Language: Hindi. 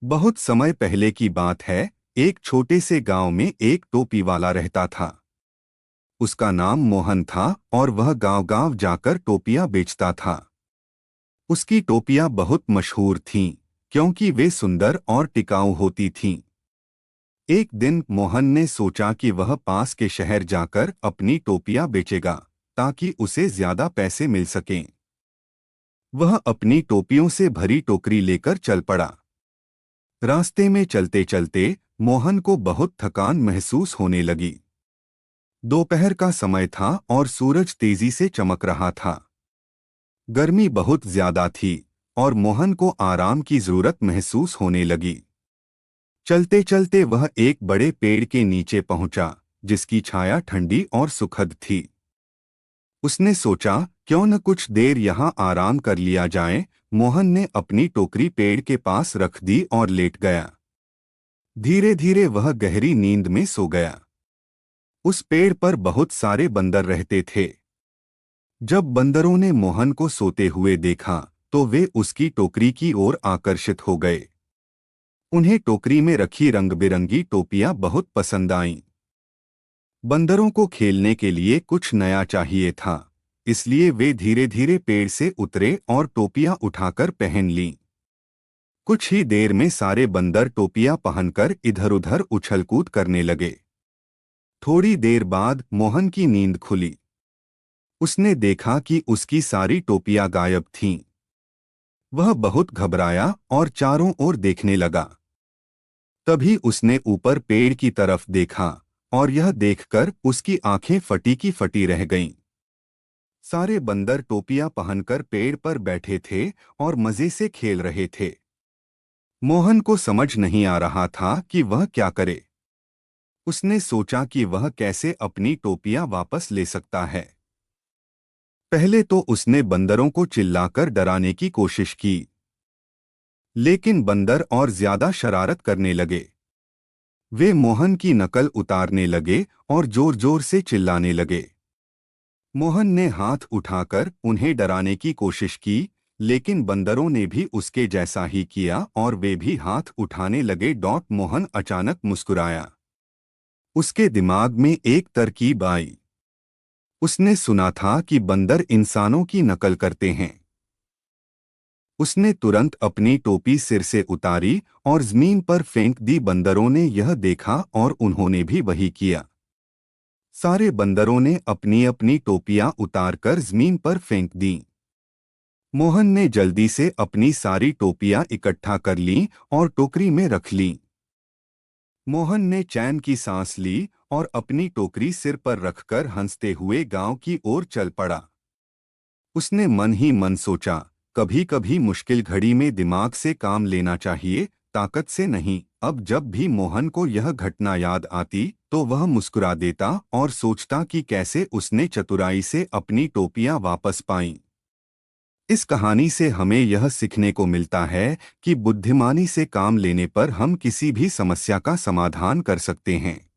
बहुत समय पहले की बात है। एक छोटे से गांव में एक टोपी वाला रहता था। उसका नाम मोहन था और वह गांव-गांव जाकर टोपियां बेचता था। उसकी टोपियां बहुत मशहूर थीं, क्योंकि वे सुंदर और टिकाऊ होती थीं। एक दिन मोहन ने सोचा कि वह पास के शहर जाकर अपनी टोपियां बेचेगा, ताकि उसे ज्यादा पैसे मिल सकें। वह अपनी टोपियों से भरी टोकरी लेकर चल पड़ा। रास्ते में चलते चलते मोहन को बहुत थकान महसूस होने लगी। दोपहर का समय था और सूरज तेजी से चमक रहा था। गर्मी बहुत ज्यादा थी और मोहन को आराम की जरूरत महसूस होने लगी। चलते चलते वह एक बड़े पेड़ के नीचे पहुंचा, जिसकी छाया ठंडी और सुखद थी। उसने सोचा, क्यों न कुछ देर यहाँ आराम कर लिया जाए। मोहन ने अपनी टोकरी पेड़ के पास रख दी और लेट गया। धीरे धीरे वह गहरी नींद में सो गया। उस पेड़ पर बहुत सारे बंदर रहते थे। जब बंदरों ने मोहन को सोते हुए देखा, तो वे उसकी टोकरी की ओर आकर्षित हो गए। उन्हें टोकरी में रखी रंग-बिरंगी टोपियां बहुत पसंद आईं। बंदरों को खेलने के लिए कुछ नया चाहिए था, इसलिए वे धीरे धीरे पेड़ से उतरे और टोपियां उठाकर पहन लीं। कुछ ही देर में सारे बंदर टोपियां पहनकर इधर-उधर उछल-कूद करने लगे। थोड़ी देर बाद मोहन की नींद खुली। उसने देखा कि उसकी सारी टोपियां गायब थीं। वह बहुत घबराया और चारों ओर देखने लगा। तभी उसने ऊपर पेड़ की तरफ देखा और यह देखकर उसकी आंखें फटी की फटी रह गईं। सारे बंदर टोपियां पहनकर पेड़ पर बैठे थे और मजे से खेल रहे थे। मोहन को समझ नहीं आ रहा था कि वह क्या करे। उसने सोचा कि वह कैसे अपनी टोपियां वापस ले सकता है। पहले तो उसने बंदरों को चिल्लाकर डराने की कोशिश की, लेकिन बंदर और ज्यादा शरारत करने लगे। वे मोहन की नकल उतारने लगे और जोर-जोर से चिल्लाने लगे। मोहन ने हाथ उठाकर उन्हें डराने की कोशिश की, लेकिन बंदरों ने भी उसके जैसा ही किया और वे भी हाथ उठाने लगे। मोहन अचानक मुस्कुराया। उसके दिमाग में एक तरकीब आई। उसने सुना था कि बंदर इंसानों की नकल करते हैं। उसने तुरंत अपनी टोपी सिर से उतारी और जमीन पर फेंक दी। बंदरों ने यह देखा और उन्होंने भी वही किया। सारे बंदरों ने अपनी अपनी टोपियां उतारकर जमीन पर फेंक दीं। मोहन ने जल्दी से अपनी सारी टोपियां इकट्ठा कर लीं और टोकरी में रख लीं। मोहन ने चैन की सांस ली और अपनी टोकरी सिर पर रखकर हंसते हुए गांव की ओर चल पड़ा। उसने मन ही मन सोचा, कभी कभी मुश्किल घड़ी में दिमाग से काम लेना चाहिए, ताकत से नहीं। अब जब भी मोहन को यह घटना याद आती, तो वह मुस्कुरा देता और सोचता कि कैसे उसने चतुराई से अपनी टोपियां वापस पाईं। इस कहानी से हमें यह सीखने को मिलता है कि बुद्धिमानी से काम लेने पर हम किसी भी समस्या का समाधान कर सकते हैं।